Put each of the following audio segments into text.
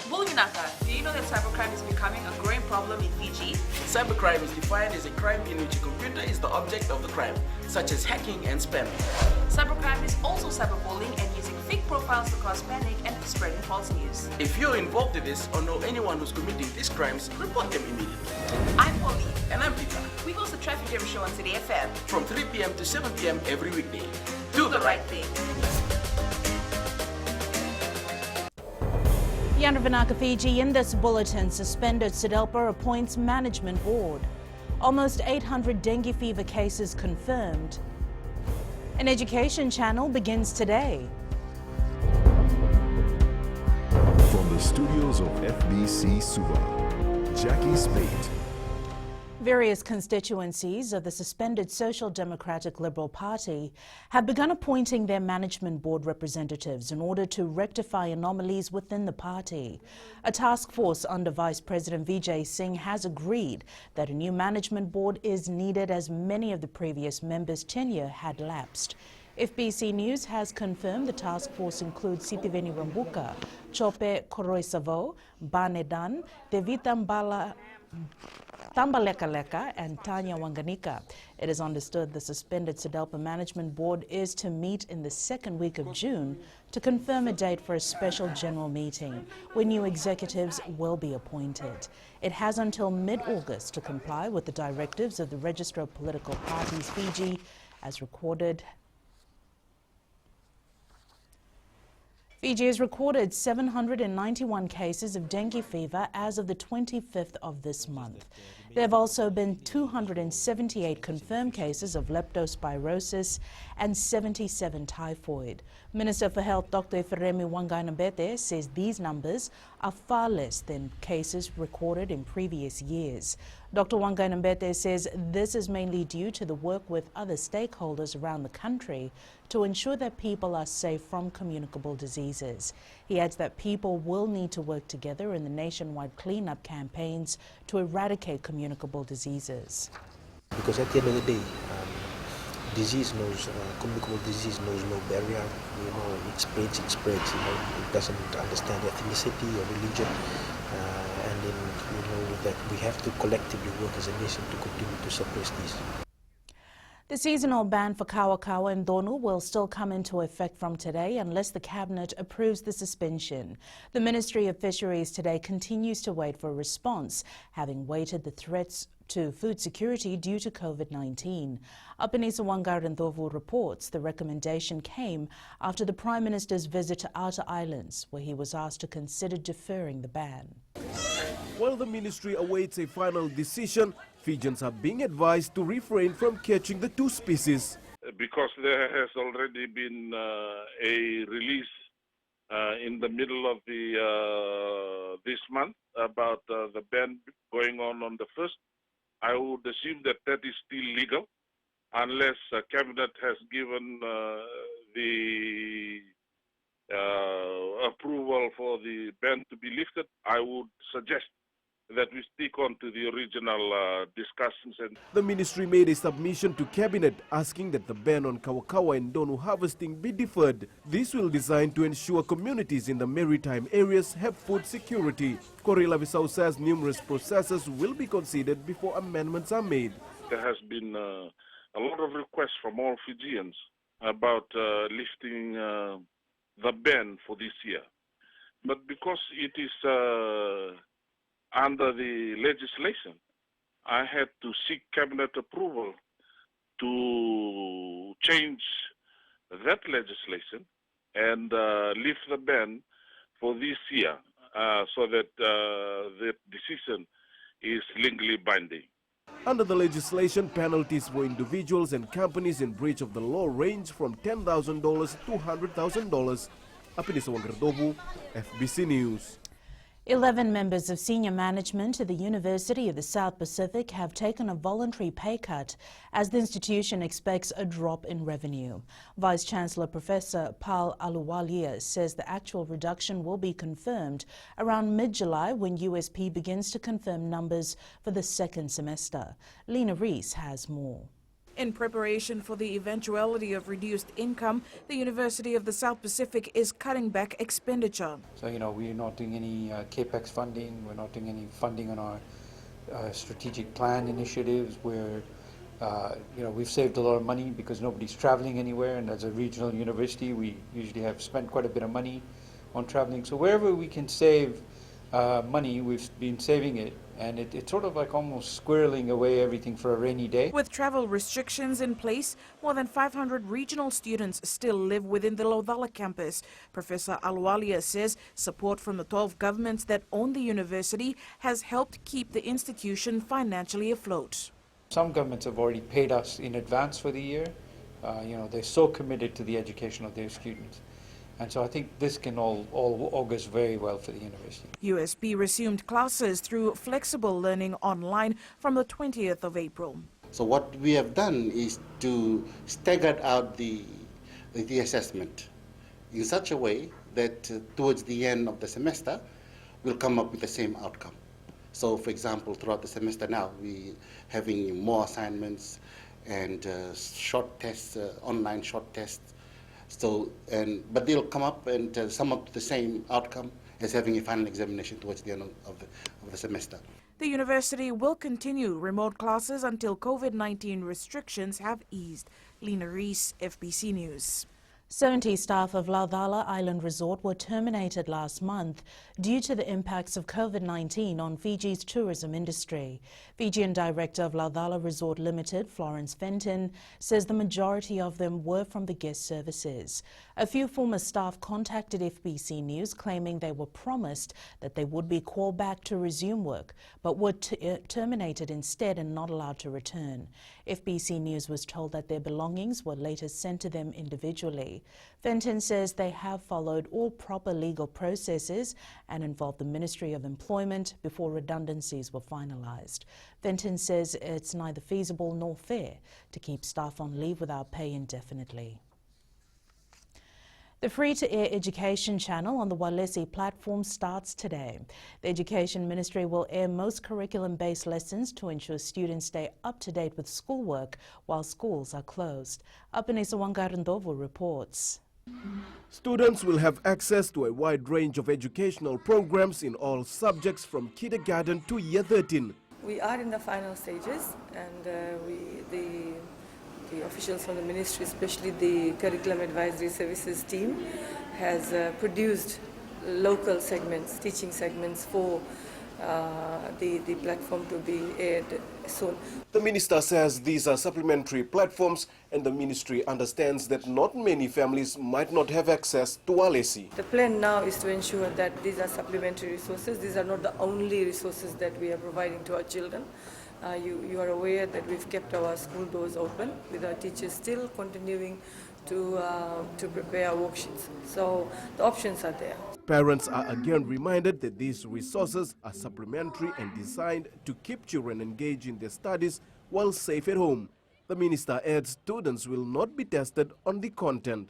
Bulunaka, do you know that cybercrime is becoming a growing problem in Fiji? Cybercrime is defined as a crime in which a computer is the object of the crime, such as hacking and spamming. Cybercrime is also cyberbullying and using fake profiles to cause panic and spreading false news. If you're involved in this or know anyone who's committing these crimes, report them immediately. I'm Polly. And I'm Peter. We host the Traffic Jam Show on City FM. From 3 p.m. to 7 p.m. every weekday. Do the right thing. Yandravanaka, Fiji, in this bulletin, suspended SEDELPA appoints management board. Almost 800 dengue fever cases confirmed. An education channel begins today. From the studios of FBC Suva, Jackie Spate. Various constituencies of the suspended Social Democratic Liberal Party have begun appointing their management board representatives in order to rectify anomalies within the party. A task force under Vice President Vijay Singh has agreed that a new management board is needed as many of the previous members' tenure had lapsed. FBC News has confirmed the task force includes Sitiveni Rambuka, Chope Koroisavo, Banedan, Devita Tambalekaleka and Tanya Wanganika. It is understood the suspended SEDELPA Management Board is to meet in the second week of June to confirm a date for a special general meeting where new executives will be appointed. It has until mid-August to comply with the directives of the Register of Political Parties Fiji as recorded. Fiji has recorded 791 cases of dengue fever as of the 25th of this month. There have also been 278 confirmed cases of leptospirosis and 77 typhoid. Minister for Health Dr. Feremi Wanganambete says these numbers are far less than cases recorded in previous years. Dr. Wanganambete says this is mainly due to the work with other stakeholders around the country to ensure that people are safe from communicable diseases. He adds that people will need to work together in the nationwide cleanup campaigns to eradicate communicable diseases. Because at the end of the day, communicable disease knows no barrier. It spreads. It doesn't understand ethnicity or religion. And then, that we have to collectively work as a nation to continue to suppress these. The seasonal ban for Kawakawa and Donu will still come into effect from today unless the Cabinet approves the suspension. The Ministry of Fisheries today continues to wait for a response, having weighted the threats to food security due to COVID-19. Apanisa Wangarandovu reports the recommendation came after the Prime Minister's visit to Outer Islands, where he was asked to consider deferring the ban. While the ministry awaits a final decision, Fijians are being advised to refrain from catching the two species. Because there has already been a release in the middle of this month about the ban going on the 1st, I would assume that that is still legal unless Cabinet has given the approval for the ban to be lifted. I would suggest that we stick on to the original discussions. The ministry made a submission to Cabinet asking that the ban on Kawakawa and Donu harvesting be deferred. This will be designed to ensure communities in the maritime areas have food security. Corilla Visau says numerous processes will be considered before amendments are made. There has been a lot of requests from all Fijians about lifting the ban for this year. But because it is under the legislation, I had to seek Cabinet approval to change that legislation and lift the ban for this year so that the decision is legally binding. Under the legislation, penalties for individuals and companies in breach of the law range from $10,000 to $100,000. Apinisa Wangardovu, FBC News. 11 members of senior management at the University of the South Pacific have taken a voluntary pay cut as the institution expects a drop in revenue. Vice-Chancellor Professor Paul Aluwalia says the actual reduction will be confirmed around mid-July when USP begins to confirm numbers for the second semester. Lena Rees has more. In preparation for the eventuality of reduced income, the University of the South Pacific is cutting back expenditure. So, we're not doing any CAPEX funding, we're not doing any funding on our strategic plan initiatives where, we've saved a lot of money because nobody's traveling anywhere, and as a regional university, we usually have spent quite a bit of money on traveling. So wherever we can save money, we've been saving it, and it's sort of like almost squirreling away everything for a rainy day. With travel restrictions in place, more than 500 regional students still live within the Laudala campus. Professor Alualia says support from the 12 governments that own the university has helped keep the institution financially afloat. Some governments have already paid us in advance for the year. They're so committed to the education of their students. And so I think this can all augurs very well for the university. USB resumed classes through flexible learning online from the 20th of April. So what we have done is to stagger out the assessment in such a way that towards the end of the semester, we'll come up with the same outcome. So for example, throughout the semester now, we're having more assignments and short tests, online short tests. But they'll come up and sum up to the same outcome as having a final examination towards the end of the semester. The university will continue remote classes until COVID-19 restrictions have eased. Lena Rees, FBC News. 70 staff of Laudala Island Resort were terminated last month due to the impacts of COVID-19 on Fiji's tourism industry. Fijian Director of Laudala Resort Limited, Florence Fenton, says the majority of them were from the guest services. A few former staff contacted FBC News claiming they were promised that they would be called back to resume work, but were terminated instead and not allowed to return. FBC News was told that their belongings were later sent to them individually. Fenton says they have followed all proper legal processes and involved the Ministry of Employment before redundancies were finalised. Fenton says it's neither feasible nor fair to keep staff on leave without pay indefinitely. The free-to-air education channel on the Walesi platform starts today. The Education Ministry will air most curriculum-based lessons to ensure students stay up-to-date with schoolwork while schools are closed. Apenisa Wangarandovo reports. Students will have access to a wide range of educational programs in all subjects from kindergarten to year 13. We are in the final stages, and the officials from the ministry, especially the Curriculum Advisory Services team, has produced local segments, teaching segments for the platform to be aired soon. The minister says these are supplementary platforms, and the ministry understands that not many families might not have access to Walesi. The plan now is to ensure that these are supplementary resources. These are not the only resources that we are providing to our children. You are aware that we've kept our school doors open with our teachers still continuing to prepare our worksheets. So the options are there. Parents are again reminded that these resources are supplementary and designed to keep children engaged in their studies while safe at home. The minister adds students will not be tested on the content.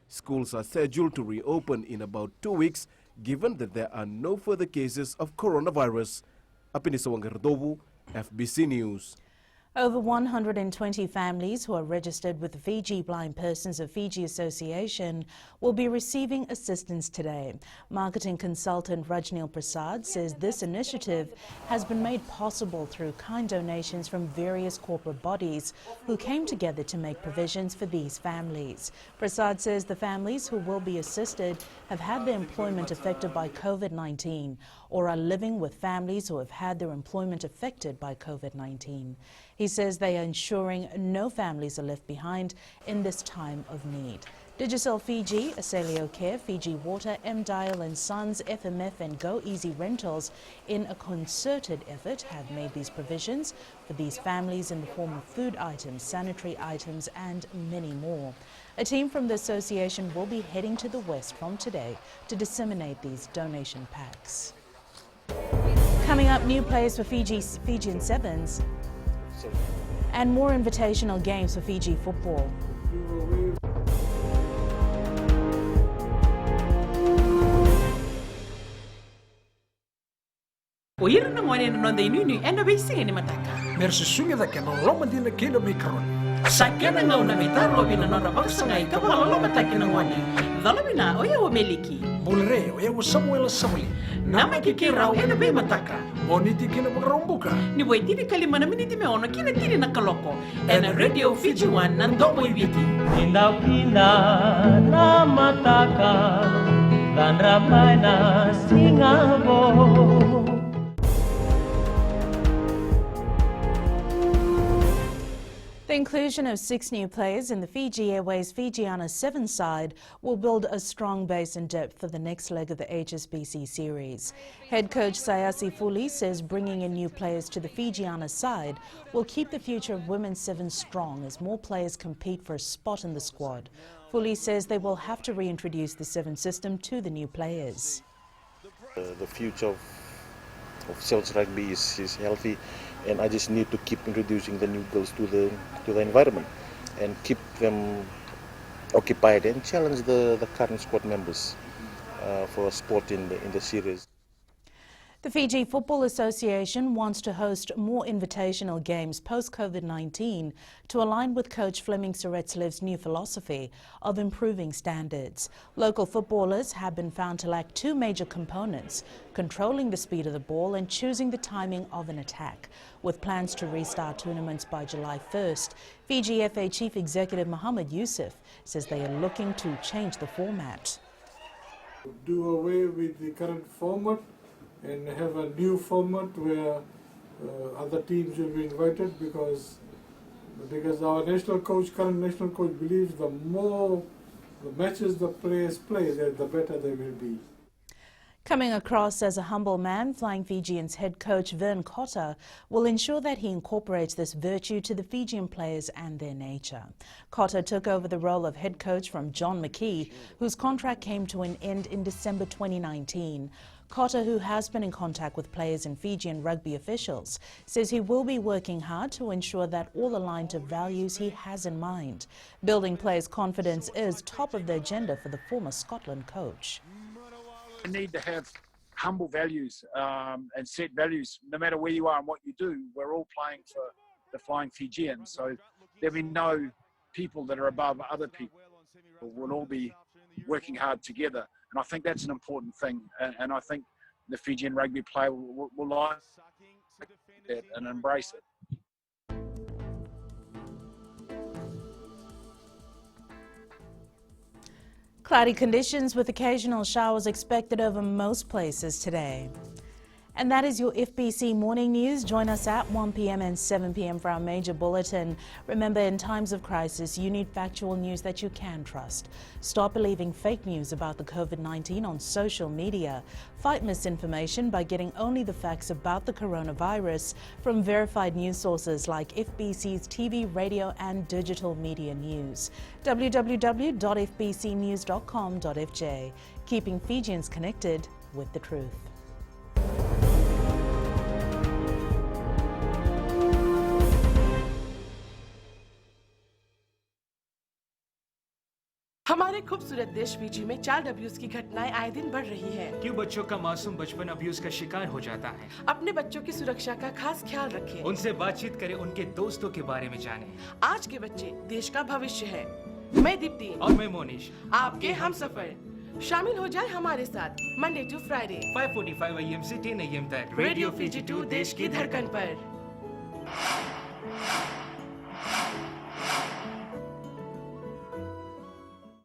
Schools are scheduled to reopen in about 2 weeks, given that there are no further cases of coronavirus. Apenisa Wangarandovo, FBC News. Over 120 families who are registered with the Fiji Blind Persons of Fiji Association will be receiving assistance today. Marketing consultant Rajnil Prasad says this initiative has been made possible through kind donations from various corporate bodies who came together to make provisions for these families. Prasad says the families who will be assisted have had their employment affected by COVID-19 or are living with families who have had their employment affected by COVID-19. He says they are ensuring no families are left behind in this time of need. Digicel Fiji, Acelio Care, Fiji Water, M-Dial and Sons, FMF and Go Easy Rentals in a concerted effort have made these provisions for these families in the form of food items, sanitary items and many more. A team from the association will be heading to the west from today to disseminate these donation packs. Coming up, new players for Fijian Sevens and more invitational games for Fiji football. Oirna ngone no de nunu enda be singe ni mataka. Mersi sunga da kena loma dina kilo mikaron. Sakena ngau na mitaro bina nora baksangai kapala lama takina wani. Dalabina oya o meliki. Bulre oya o Samuel Samuel. Nama kikira o ena be mataka. Moniti kina makarombuka. Ni waitiri kalimana miniti me ono kina tiri na kaloko. Ena Radio Fiji One nandomo ibiti. Pindah-pindah na mataka dan ramai na singabo. The inclusion of 6 new players in the Fiji Airways Fijiana 7 side will build a strong base and depth for the next leg of the HSBC series. Head coach Sayasi Fuli says bringing in new players to the Fijiana side will keep the future of Women's 7 strong as more players compete for a spot in the squad. Fuli says they will have to reintroduce the 7 system to the new players. The future of Sevens rugby is healthy, and I just need to keep introducing the new girls to the environment and keep them occupied and challenge the current squad members for a spot in the series. The Fiji Football Association wants to host more invitational games post-COVID-19 to align with coach Fleming Seretslav's new philosophy of improving standards. Local footballers have been found to lack 2 major components: controlling the speed of the ball and choosing the timing of an attack. With plans to restart tournaments by July 1st, Fiji FA Chief Executive Mohammed Yusuf says they are looking to change the format. Do away with the current format and have a new format where other teams will be invited, because our current national coach believes the more the matches the players play, the better they will be. Coming across as a humble man, Flying Fijians head coach Vern Cotter will ensure that he incorporates this virtue to the Fijian players and their nature. Cotter took over the role of head coach from John McKee, whose contract came to an end in December 2019. Cotter, who has been in contact with players and Fijian rugby officials, says he will be working hard to ensure that all align to values he has in mind. Building players' confidence is top of the agenda for the former Scotland coach. We need to have humble values and set values. No matter where you are and what you do, we're all playing for the Flying Fijians. So there'll be no people that are above other people. We'll all be working hard together. And I think that's an important thing. And I think the Fijian rugby player will like that and embrace it. Cloudy conditions with occasional showers expected over most places today. And that is your FBC Morning News. Join us at 1 p.m. and 7 p.m. for our major bulletin. Remember, in times of crisis, you need factual news that you can trust. Stop believing fake news about the COVID-19 on social media. Fight misinformation by getting only the facts about the coronavirus from verified news sources like FBC's TV, radio and digital media news. www.fbcnews.com.fj. Keeping Fijians connected with the truth. हमारे खूबसूरत देश Fiji में child abuse की घटनाएं आए दिन बढ़ रही हैं। क्यों बच्चों का मासूम बचपन अब्यूज का शिकार हो जाता है? अपने बच्चों की सुरक्षा का खास ख्याल रखें। उनसे बातचीत करें, उनके दोस्तों के बारे में जानें। आज के बच्चे देश का भविष्य है। मैं दीप्ति और मैं मोनिश, आपके हमसफर। शामिल हो जाए हमारे साथ मंडे टू फ्राइडे 5:45 AM से 10 AM तक रेडियो फिजी 2 देश की धड़कन पर।